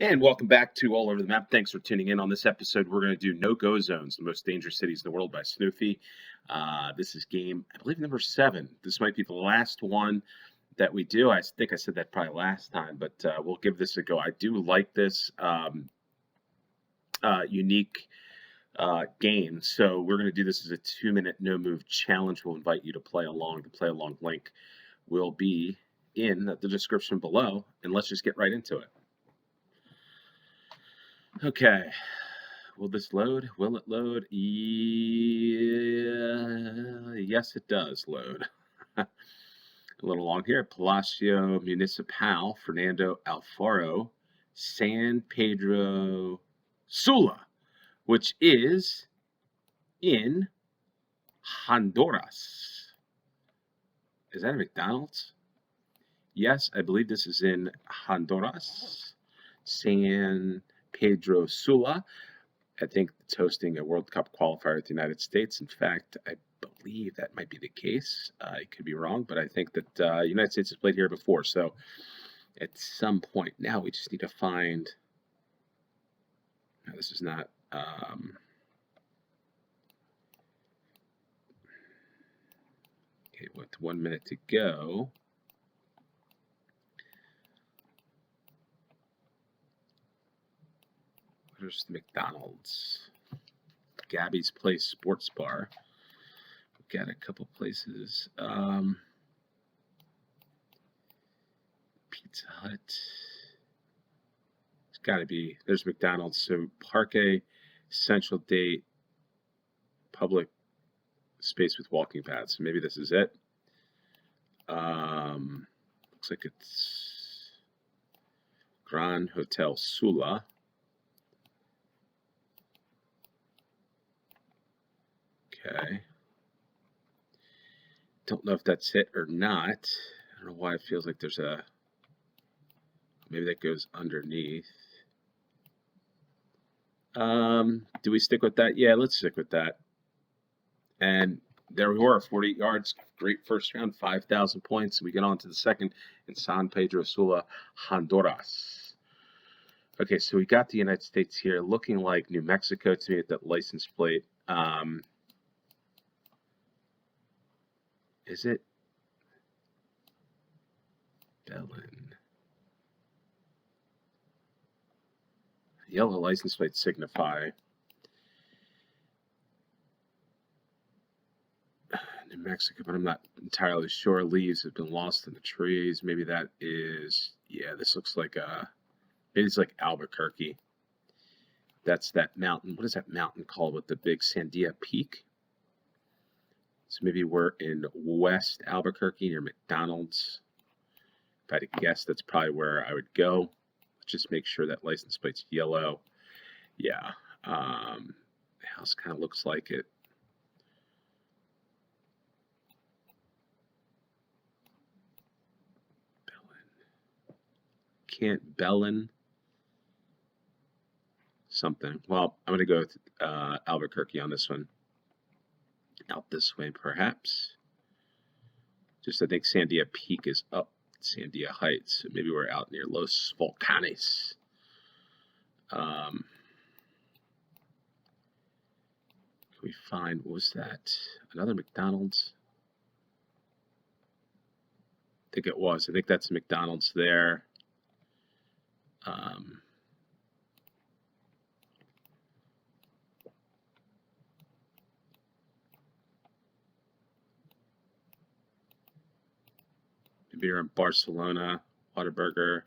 And welcome back to All Over the Map. Thanks for tuning in. On this episode, we're going to do No-Go Zones, the most dangerous cities in the world by Snuifie. This is game, I believe, number 7. This might be the last one that we do. I think I said that probably last time, but we'll give this a go. I do like this unique game. So we're going to do this as a 2-minute no-move challenge. We'll invite you to play along. The play-along link will be in the description below, and let's just get right into it. Okay, will this load? Will it load? Yeah, yes, it does load. A little long here. Palacio Municipal, Fernando Alfaro, San Pedro Sula, which is in Honduras. Is that a McDonald's? Yes, I believe this is in Honduras. San Pedro Sula. I think it's hosting a World Cup qualifier with the United States. In fact, I believe that might be the case. I could be wrong, but I think that the United States has played here before. So at some point now, we just need to find. No, this is not. Okay, with 1 minute to go. There's McDonald's, Gabby's Place Sports Bar. We've got a couple places. Pizza Hut. It's got to be. There's McDonald's. So Parque, Central Date, public space with walking paths. So maybe this is it. Looks like it's Grand Hotel Sula. Okay. Don't know if that's it or not. I don't know why it feels like there's a. Maybe that goes underneath. Do we stick with that? Yeah, let's stick with that. And there we were, 48 yards. Great first round, 5,000 points. We get on to the second in San Pedro Sula, Honduras. Okay, so we got the United States here, looking like New Mexico to me at that license plate. Is it Belen? Yellow license plate signify New Mexico, but I'm not entirely sure. Leaves have been lost in the trees. Maybe that is, yeah, this looks like maybe it's like Albuquerque. That's that mountain. What is that mountain called with the big Sandia Peak? So maybe we're in West Albuquerque near McDonald's. If I had to guess, that's probably where I would go. Just make sure that license plate's yellow. Yeah. The house kind of looks like it. Belen. Something. Well, I'm going to go with Albuquerque on this one. Out this way, perhaps. Just I think Sandia Peak is up Sandia Heights. So maybe we're out near Los Volcanes. Can we find, what was that? Another McDonald's? I think it was. I think that's McDonald's there. Maybe you're in Barcelona, Whataburger.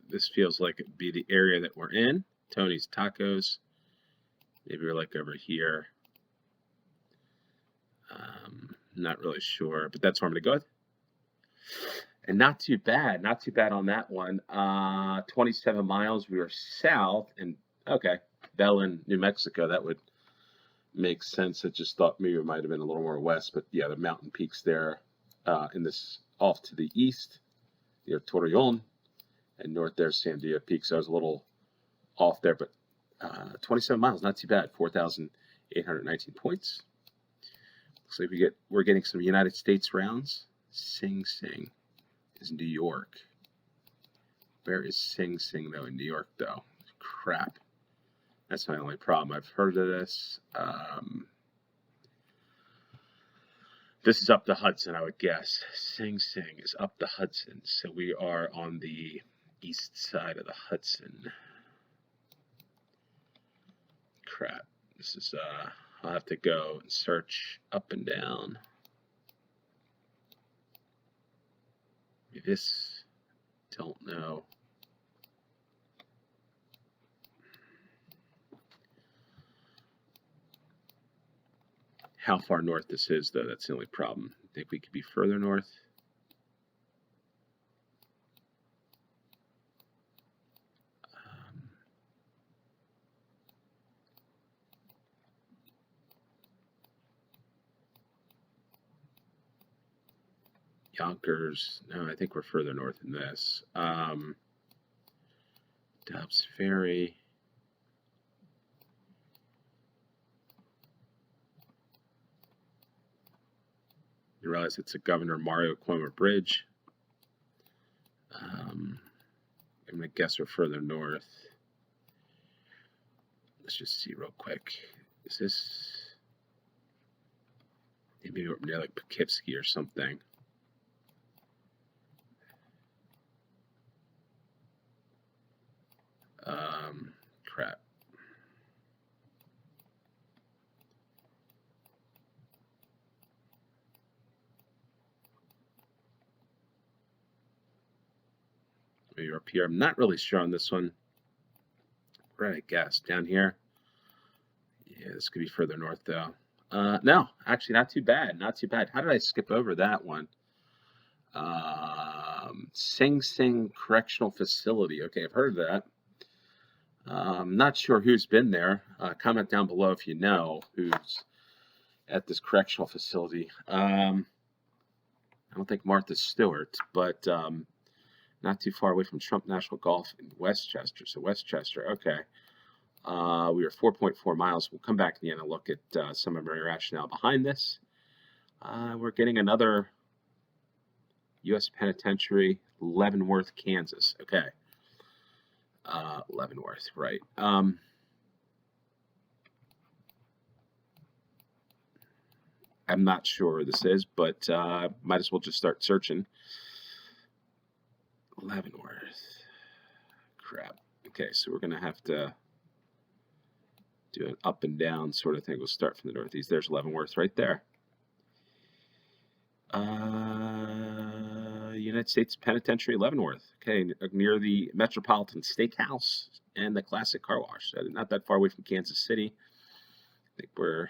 This feels like it'd be the area that we're in. Tony's Tacos. Maybe we're like over here. Not really sure, but that's where I'm going to go with. And not too bad on that one. 27 miles. We are south, and okay, Belen, New Mexico. That would make sense. I just thought maybe it might have been a little more west, but yeah, the mountain peaks there in this off to the east near Torreon, and north there's Sandia Peak. So I was a little off there, but 27 miles, not too bad. 4,819 points. Looks like we're getting some United States rounds. Sing Sing is New York. Where is Sing Sing, though, in New York, though? Crap. That's my only problem. I've heard of this. This is up the Hudson, I would guess. Sing Sing is up the Hudson. So we are on the east side of the Hudson. Crap. This is, I'll have to go and search up and down. This, don't know. How far north this is, though, that's the only problem. I think we could be further north. Yonkers. No, I think we're further north than this. Dobbs Ferry. You realize it's a Governor Mario Cuomo Bridge. I'm going to guess we're further north. Let's just see real quick. Is this... Maybe we're near like Poughkeepsie or something. Crap. Maybe up here. I'm not really sure on this one. Where I guess down here. Yeah, this could be further north though. No, actually not too bad. Not too bad. How did I skip over that one? Sing Sing Correctional Facility. Okay, I've heard of that. I'm not sure who's been there. Comment down below if you know who's at this correctional facility. I don't think Martha Stewart, but not too far away from Trump National Golf in Westchester. So Westchester, okay. We are 4.4 miles. We'll come back in the end and look at some of my rationale behind this. We're getting another U.S. Penitentiary, Leavenworth, Kansas. Okay. Leavenworth, right. I'm not sure where this is, but might as well just start searching. Leavenworth. Crap. Okay, so we're going to have to do an up and down sort of thing. We'll start from the northeast. There's Leavenworth right there. United States Penitentiary, Leavenworth. Okay, near the Metropolitan Steakhouse and the Classic Car Wash. So not that far away from Kansas City. I think we're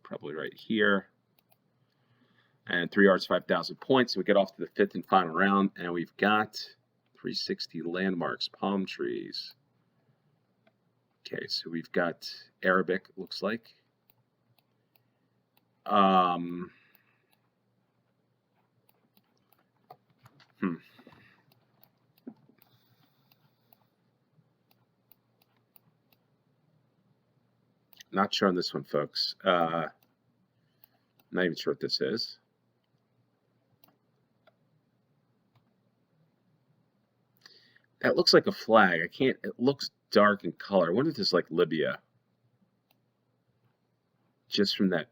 probably right here. And 3 yards, 5,000 points. So we get off to the fifth and final round, and we've got 360 landmarks, palm trees. Okay, so we've got Arabic, looks like. Not sure on this one, folks. Not even sure what this is. That looks like a flag. I can't, it looks dark in color. I wonder if this is like Libya. Just from that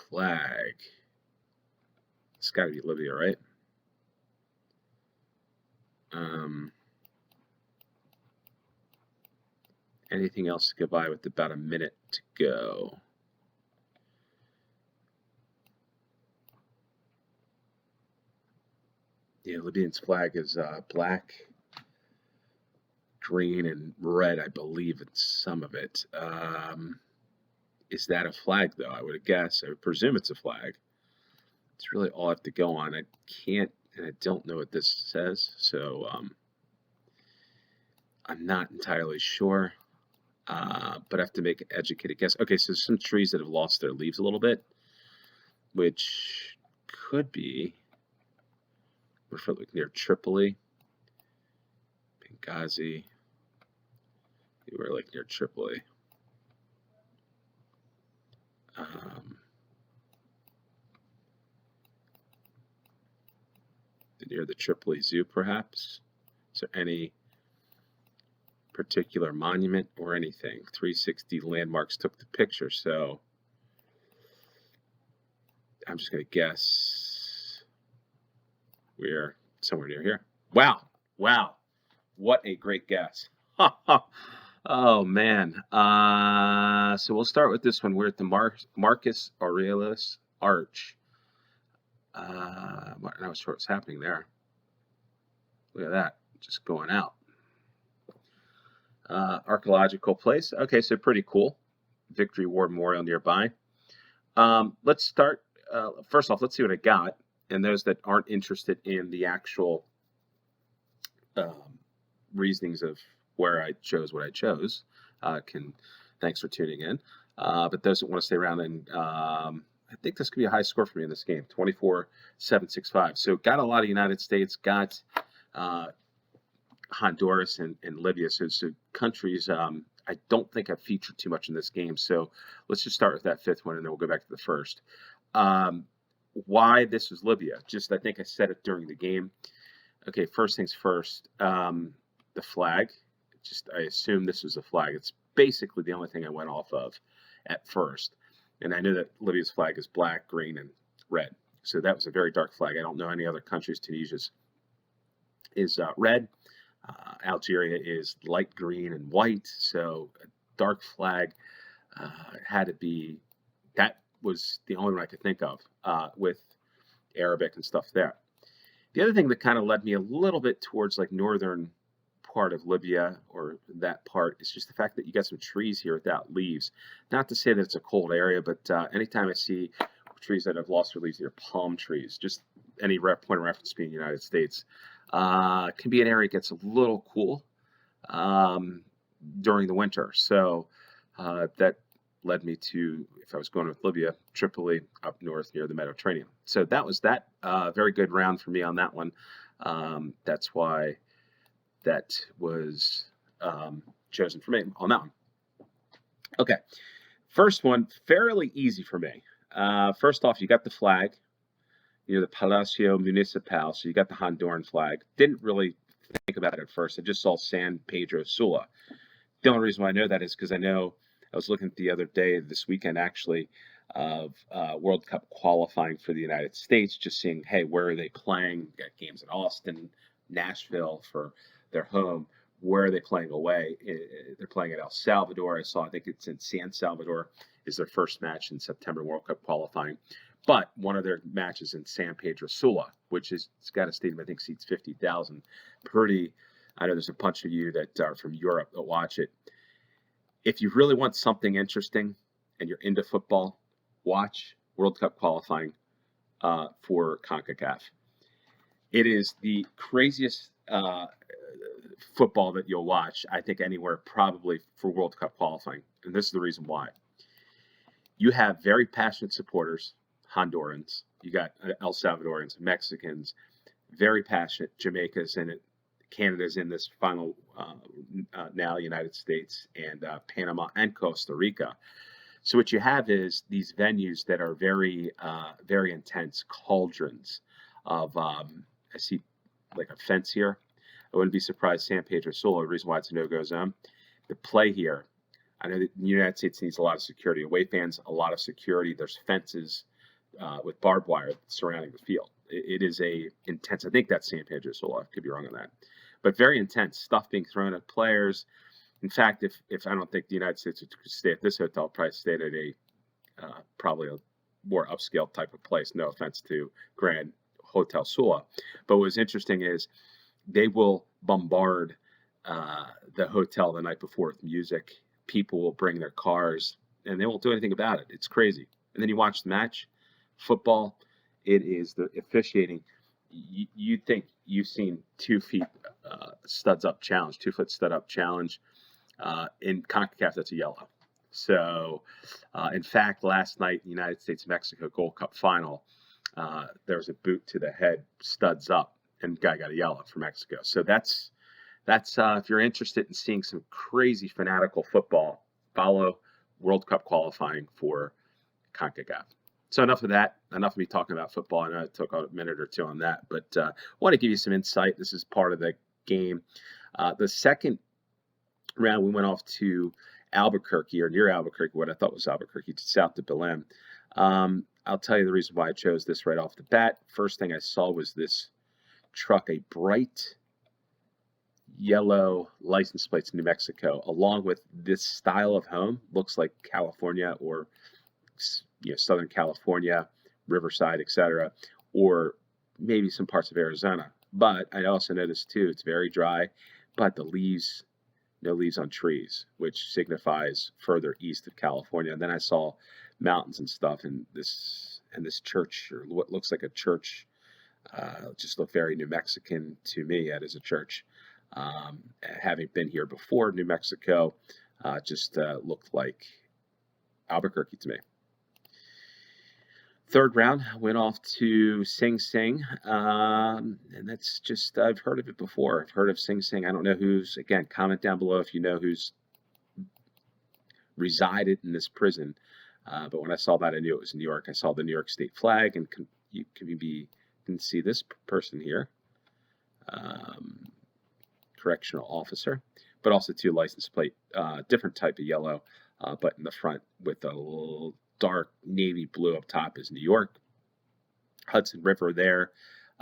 flag. It's got to be Libya, right? Anything else to go by with about a minute to go? Yeah, Libyan's flag is black, green, and red, I believe, in some of it. Is that a flag, though? I would guess. I would presume it's a flag. It's really all I have to go on. I can't, and I don't know what this says, so I'm not entirely sure. But I have to make an educated guess. Okay, so there's some trees that have lost their leaves a little bit, which could be, we're near Tripoli, Benghazi. We're like near Tripoli. Near the Tripoli Zoo, perhaps. Is there any particular monument or anything? 360 landmarks took the picture, so I'm just going to guess we're somewhere near here. Wow. Wow. What a great guess. Oh, man. So we'll start with this one. We're at the Marcus Aurelius Arch. I'm not sure what's happening there. Look at that. Just going out. Archaeological place. Okay, so pretty cool. Victory War Memorial nearby. Let's start. First off, let's see what I got. And those that aren't interested in the actual reasonings of where I chose what I chose, thanks for tuning in. But those that want to stay around, and I think this could be a high score for me in this game, 24-7-6-5. So got a lot of United States, got Honduras and Libya. So countries I don't think I've featured too much in this game. So let's just start with that fifth one, and then we'll go back to the first. Why this was Libya? Just I think I said it during the game. Okay, first things first, the flag. I assume this was a flag. It's basically the only thing I went off of at first. And I knew that Libya's flag is black, green, and red. So that was a very dark flag. I don't know any other countries. Tunisia's is red. Algeria is light green and white. So a dark flag had to be, that was the only one I could think of with Arabic and stuff there. The other thing that kind of led me a little bit towards like northern part of Libya, or that part, is just the fact that you got some trees here without leaves. Not to say that it's a cold area, but anytime I see trees that have lost their leaves, they're palm trees. Just any point of reference being the United States. Can be an area that gets a little cool during the winter. So that led me to, if I was going with Libya, Tripoli up north near the Mediterranean. So that was that. Very good round for me on that one. That's why that was chosen for me on that one. Okay, first one, fairly easy for me. First off, you got the flag, the Palacio Municipal, so you got the Honduran flag. Didn't really think about it at first. I just saw San Pedro Sula. The only reason why I know that is because I was looking at the other day, this weekend actually, of World Cup qualifying for the United States, just seeing, hey, where are they playing? Got games in Austin, Nashville for their home. Where are they playing away? They're playing at El Salvador. I think it's in San Salvador, is their first match in September World Cup qualifying. But one of their matches in San Pedro Sula, which it's got a stadium, I think, seats 50,000. I know there's a bunch of you that are from Europe that watch it. If you really want something interesting and you're into football, watch World Cup qualifying for CONCACAF. It is the craziest football that you'll watch, I think, anywhere, probably for World Cup qualifying. And this is the reason why. You have very passionate supporters, Hondurans. You got El Salvadorians, Mexicans, very passionate. Jamaica's in it. Canada's in this final now, United States, and Panama and Costa Rica. So what you have is these venues that are very, very intense cauldrons of, I see like a fence here. I wouldn't be surprised San Pedro Sula, the reason why it's a no-go zone. The play here, I know that the United States needs a lot of security. Away fans, a lot of security. There's fences with barbed wire surrounding the field. It is a intense, I think that's San Pedro Sula. I could be wrong on that. But very intense stuff being thrown at players. In fact, if I don't think the United States would stay at this hotel, I'd probably stay at probably a more upscale type of place. No offense to Grand Hotel Sula. But what was interesting is they will bombard the hotel the night before with music. People will bring their cars, and they won't do anything about it. It's crazy. And then you watch the match, football. It is the officiating. You think you've seen 2 feet studs up challenge, 2 foot stud up challenge. In CONCACAF, that's a yellow. So, in fact, last night, the United States-Mexico Gold Cup final, there was a boot to the head, studs up, and guy got a yellow for Mexico. So that's if you're interested in seeing some crazy fanatical football, follow World Cup qualifying for CONCACAF. So enough of that. Enough of me talking about football. I know I took a minute or two on that, but I want to give you some insight. This is part of the game. The second round, we went off to Albuquerque, or near Albuquerque, what I thought was Albuquerque, to south of Belém. I'll tell you the reason why I chose this right off the bat. First thing I saw was this truck, a bright yellow license plates, New Mexico, along with this style of home. Looks like California, or Southern California, Riverside, etc., or maybe some parts of Arizona. But I also noticed too, it's very dry, but the leaves, no leaves on trees, which signifies further east of California. And then I saw mountains and stuff, and this church, or what looks like a church, just looked very New Mexican to me. That is a church. Having been here before, New Mexico just looked like Albuquerque to me. Third round, went off to Sing Sing, and that's just, I've heard of it before. I've heard of Sing Sing. I don't know who's, again, comment down below if you know who's resided in this prison. But when I saw that, I knew it was New York. I saw the New York State flag, and you can see this person here, correctional officer, but also two license plate, different type of yellow, but in the front with a little dark navy blue up top is New York. Hudson River there.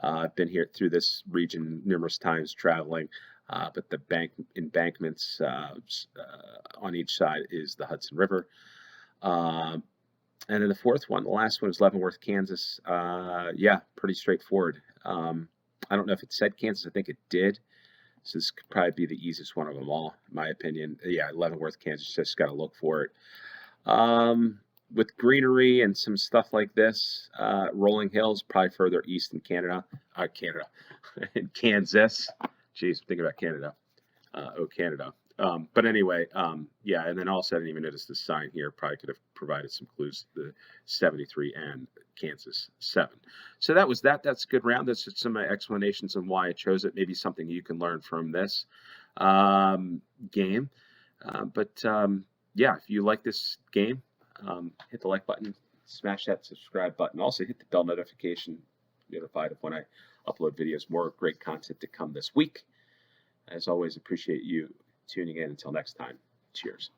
I've been here through this region numerous times traveling, but the embankments on each side is the Hudson River. And then the fourth one, the last one, is Leavenworth, Kansas. Yeah, pretty straightforward. I don't know if it said Kansas. I think it did. So this could probably be the easiest one of them all, in my opinion. Yeah, Leavenworth, Kansas. Just got to look for it. With greenery and some stuff like this, rolling hills, probably further east in Canada. In Kansas. Jeez, think about Canada. Canada. But anyway, yeah, and then also I didn't even notice the sign here. Probably could have provided some clues. The 73 and Kansas 7. So that was that. That's a good round. That's just some explanations on why I chose it. Maybe something you can learn from this game. Yeah, if you like this game, hit the like button, smash that subscribe button. Also hit the bell notification, notified of when I upload videos. More great content to come this week. As always, appreciate you tuning in. Until next time, cheers.